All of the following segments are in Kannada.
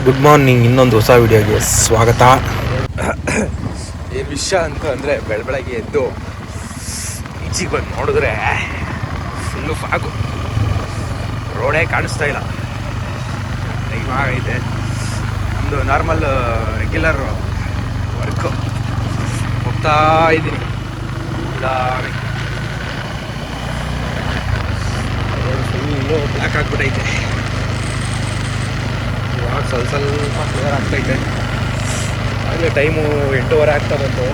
ಗುಡ್ ಮಾರ್ನಿಂಗ್, ಇನ್ನೊಂದು ಹೊಸ ವಿಡಿಯೋಗೆ ಸ್ವಾಗತ. ಏನು ವಿಷಯ ಅಂತ ಅಂದರೆ, ಬೆಳಗ್ಗೆ ಎದ್ದು ಈಚೆಗೆ ಬಂದು ನೋಡಿದ್ರೆ ಫುಲ್ಲು ಫಾಗು, ರೋಡೇ ಕಾಣಿಸ್ತಾ ಇಲ್ಲ. ಇವಾಗೈತೆ ಒಂದು ನಾರ್ಮಲ್ ರೆಗ್ಯುಲರ್ ವರ್ಕು ಹೋಗ್ತಾ ಇದ್ದೀನಿ. ಫುಲ್ಲು ಬ್ಲ್ಯಾಕ್ ಆಗಿಬಿಟ್ಟೈತೆ. ಇವಾಗ ಸ್ವಲ್ಪ ಕ್ಲಿಯರ್ ಆಗ್ತೈತೆ. ಆಗಲೇ ಟೈಮು 8:15 ಆಗ್ತಾ ಬಂತು,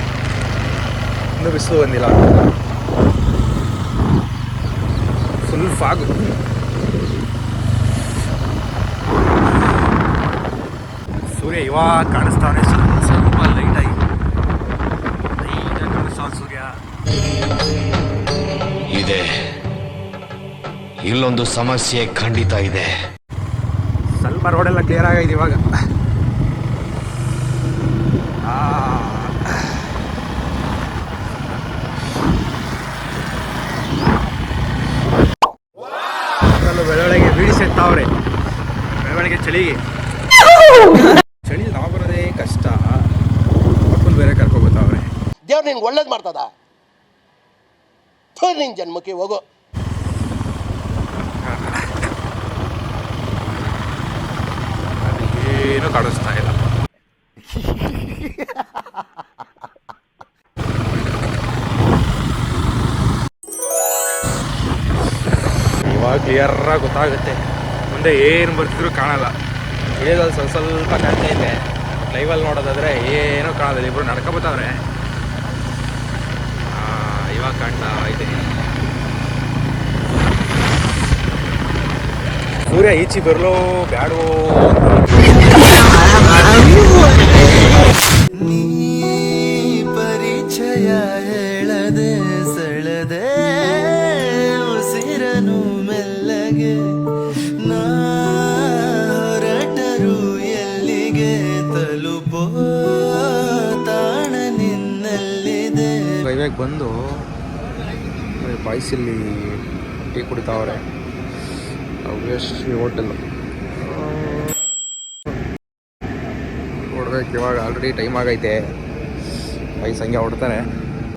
ಇನ್ನೂ ಬಿಸಿಲು ಬಂದಿಲ್ಲ. Full fog. ಸೂರ್ಯ ಇವಾಗ ಕಾಣಿಸ್ತಾನೆ, ಸ್ವಲ್ಪ ಲೈಟಾಗಿ ಕಾಣಿಸ್ತಾವ ಸೂರ್ಯ. ಇದೆ, ಇಲ್ಲೊಂದು ಸಮಸ್ಯೆ ಖಂಡಿತ ಇದೆ. ಸ್ವಲ್ಪ ರೋಡೆಲ್ಲ ಕ್ಲಿಯರ್ ಆಗೈತೆ ಇವಾಗ. ಬೆಳವಣಿಗೆ ಬೀಡಿಸೆತ್ತಾವ್ರೆ. ಬೆಳವಣಿಗೆ ಚಳಿಗೆ ನಾವು ಬರೋದೇ ಕಷ್ಟ, ಮಕ್ಕಳು ಬೇರೆ ಕರ್ಕೊಬೋತಾವ್ರೆ. ದೇವ್ರು ನಿನ್ಗೆ ಒಳ್ಳೇದು ಮಾಡ್ತದ, ನಿನ್ನ ಜನ್ಮಕ್ಕೆ ಹೋಗೋ. ಏನು ಕಾಣಿಸ್ತಾ ಇಲ್ಲ. ಇವಾಗ ಕ್ಲಿಯರಾಗಿ ಗೊತ್ತಾಗುತ್ತೆ. ಮುಂದೆ ಏನು ಬರ್ತಿದ್ರು ಕಾಣಲ್ಲ. ವಿಡಿಯೋದಲ್ಲಿ ಸ್ವಲ್ಪ ಕಾಣ್ತಾ ಇದೆ, ಲೈವಲ್ಲಿ ನೋಡೋದಾದ್ರೆ ಏನೂ ಕಾಣೋದಿಲ್ಲ. ಇಬ್ಬರು ನಡ್ಕೊಬೋತಾವ್ರೆ. ಇವಾಗ ಕಾಣ್ತಾ ಇದೆ. ಸೂರ್ಯ ಈಚೆ ಬರಲೋ ಬ್ಯಾಡೋ. ನೀ ಪರಿಚಯ ಹೇಳದೆ ಸೆಳೆದೆ ಉಸಿರನು ಮೆಲ್ಲಗೆ, ನಾ ಹೊರಟರು ಎಲ್ಲಿಗೆ ತಲುಪೋ ತಾಣ ನಿನ್ನಲ್ಲಿದೆ. ಹೈವೇಗೆ ಬಂದು ಬಾಯ್ಸಲ್ಲಿ ಟೀ ಕುಡಿತಾವ್ರೆ. ಅವ್ಯಶ್ರೀ ಹೋಟೆಲ್ ನೋಡ್ಬೇಕು. ಇವಾಗ ಆಲ್ರೆಡಿ ಟೈಮ್ ಆಗೈತೆ, ಬೈಸ್ ಹಂಗೆ ಹೊಡ್ತಾರೆ.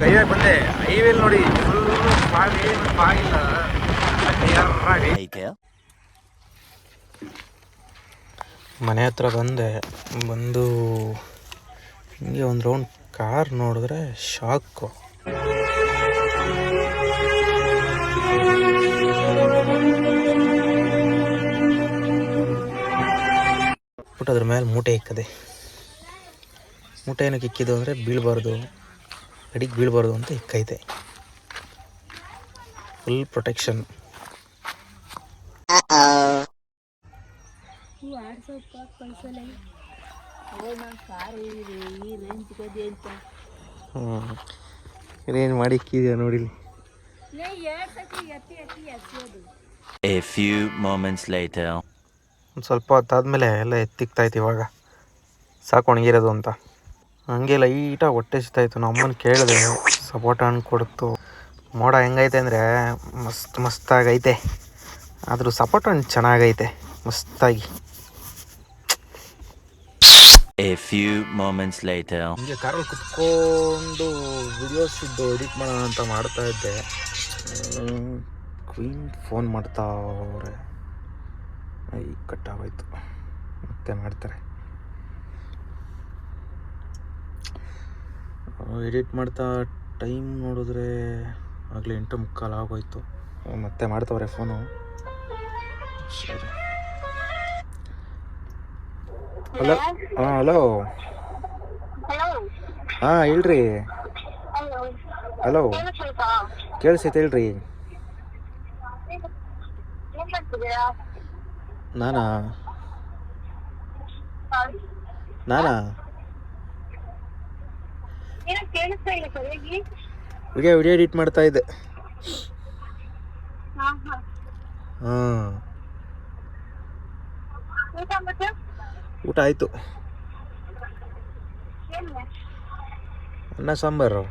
ಹೈವೇಗೆ ಬಂದೆ. ಹೈವೇಲಿ ನೋಡಿ ಫುಲ್ ಮನೆ ಹತ್ರ ಬಂದು ಹಿಂಗೆ ಒಂದು ರೌಂಡ್ ಕಾರ್ ನೋಡಿದ್ರೆ ಶಾಕು. ಬಟ್ ಅದ್ರ ಮೇಲೆ ಮೂಟೆ ಇಕ್ಕದೆ. ಮೂಟೆ ಏನಕ್ಕೆ ಇಕ್ಕಿದ್ದು ಅಂದರೆ ಬೀಳಬಾರ್ದು, ಅಡಿಗೆ ಬೀಳಬಾರ್ದು ಅಂತ ಇಕ್ಕೈತೆ. Full protection. ಇದೇನು ಮಾಡಿ ಇಕ್ಕಿದ್ಯಾ ನೋಡಿಲಿ. A few moments later. ಒಂದು ಸ್ವಲ್ಪ ಹೊತ್ತಾದಮೇಲೆ ಎಲ್ಲ ಎತ್ತಿಕ್ತಾಯ್ತು. ಇವಾಗ ಸಾಕು ಒಣಗಿರೋದು ಅಂತ. ಹಂಗೆ ಲೈಟಾಗಿ ಹೊಟ್ಟೆ ಸಿಗ್ತಾಯಿತ್ತು. ನಮ್ಮ ಅಮ್ಮನ ಕೇಳಿದೆ, ಸಪೋಟ ಹಣ್ಣು ಕೊಡ್ತು. ಮೋಡ ಹೆಂಗೈತೆ ಅಂದರೆ ಮಸ್ತಾಗೈತೆ. ಆದರೂ ಸಪೋಟ ಹಣ್ಣು ಚೆನ್ನಾಗೈತೆ ಮಸ್ತಾಗಿ. A few moments later. ಹಂಗೆ ಕಾರಲ್ಲಿ ಕುತ್ಕೊಂಡು ವಿಡಿಯೋಸ್ ಎಡಿಟ್ ಮಾಡೋಣ ಅಂತ ಮಾಡ್ತಾ ಇದ್ದೆ. ಕ್ವೀನ್ ಫೋನ್ ಮಾಡ್ತಾವ್ರೆ. ಈಗ ಕಟ್ಟಾಗೋಯ್ತು, ಮತ್ತೆ ಮಾಡ್ತಾರೆ. ಎಡಿಟ್ ಮಾಡ್ತಾ ಟೈಮ್ ನೋಡಿದ್ರೆ ಆಗಲೇ 8:45 ಆಗೋಯ್ತು. ಮತ್ತೆ ಮಾಡ್ತಾವ್ರೆ ಫೋನು. ಸರಿ, ಹಲೋ. ಹಲೋ. ಹಾಂ ಹೇಳ್ರಿ. ಹಲೋ, ಕೇಳಿಸೈತೆ ಹೇಳ್ರಿ. ನಾನಾ ವಿಡಿಯೋ ಎಡಿಟ್ ಮಾಡ್ತಾ ಇದ್ದೆ. ಹಾಂ, ಊಟ ಆಯಿತು. ಅನ್ನ ಸಾಂಬಾರು.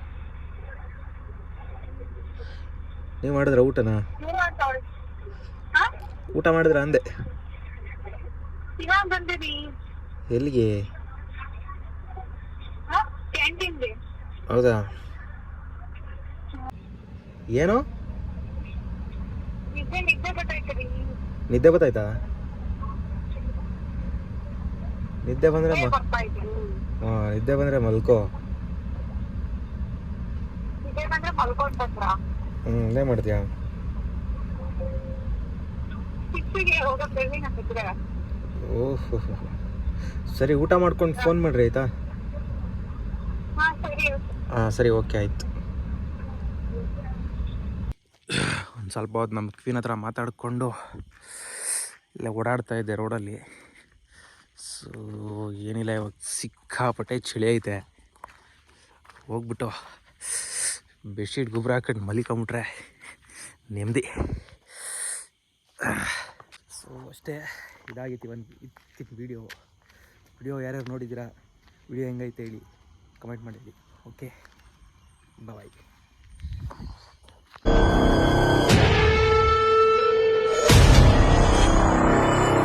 ನೀವು ಮಾಡಿದ್ರ ಊಟನ? ಊಟ ಮಾಡಿದ್ರ ಅಂದೆ. ಎಲ್ಲಿಗೆ? ಕ್ಯಾಂಟೀನ್ಗೆ. ಹೌದಾ? ಏನು ನಿದ್ದೆ ಗೊತ್ತಾಯ್ತದೆ. ನಿದ್ದೆ ಗೊತ್ತಾಯ್ತಾ? ನಿದ್ದೆ ಬಂದರೆ ಬರ್ತಾ ಇದ್ರು. ಹಾಂ, ನಿದ್ದೆ ಬಂದರೆ ಮಲ್ಕೋ. ನಿದ್ದೆ ಬಂದ್ರೆ ಮಲ್ಕೊಂಡ್ರ ಇದೇ ಮಾಡ್ತೀಯಾ? ಸಿಕ್ಸಿಗೆ ಹೋಗೋ ಬೆಳ್ಳಿನ ಬಿದ್ರೆ. ಓಹೋ, ಸರಿ, ಊಟ ಮಾಡ್ಕೊಂಡು ಫೋನ್ ಮಾಡಿರಿ ಆಯಿತಾ? ಹಾ ಸರಿ. ಹಾಂ ಸರಿ, ಓಕೆ, ಆಯಿತು. ಒಂದು ಸ್ವಲ್ಪ ಹೊತ್ತು ನಮ್ಮ ಕ್ವೀನ್ ಹತ್ರ ಮಾತಾಡಿಕೊಂಡು ಇಲ್ಲ ಓಡಾಡ್ತಾ ಇದ್ದೆ ರೋಡಲ್ಲಿ. ಸೊ ಏನಿಲ್ಲ, ಇವಾಗ ಸಿಕ್ಕಾಪಟ್ಟೆ ಚಳಿ ಐತೆ. ಹೋಗ್ಬಿಟ್ಟು ಬೆಡ್ಶೀಟ್ ಗೊಬ್ಬರ ಹಾಕೊಂಡು ಮಲಿಕೊಂಬಿಟ್ರೆ ನೆಮ್ಮದಿ. ಸೊ ಅಷ್ಟೇ, ಇದಾಗಿತ್ತು ಇವತ್ತಿನ ವಿಡಿಯೋ ಯಾರ್ಯಾರು ನೋಡಿದ್ದೀರಾ, ವಿಡಿಯೋ ಹೆಂಗೈತೆ ಹೇಳಿ, ಕಮೆಂಟ್ ಮಾಡಿ. ಓಕೆ, ಬಾಯ್.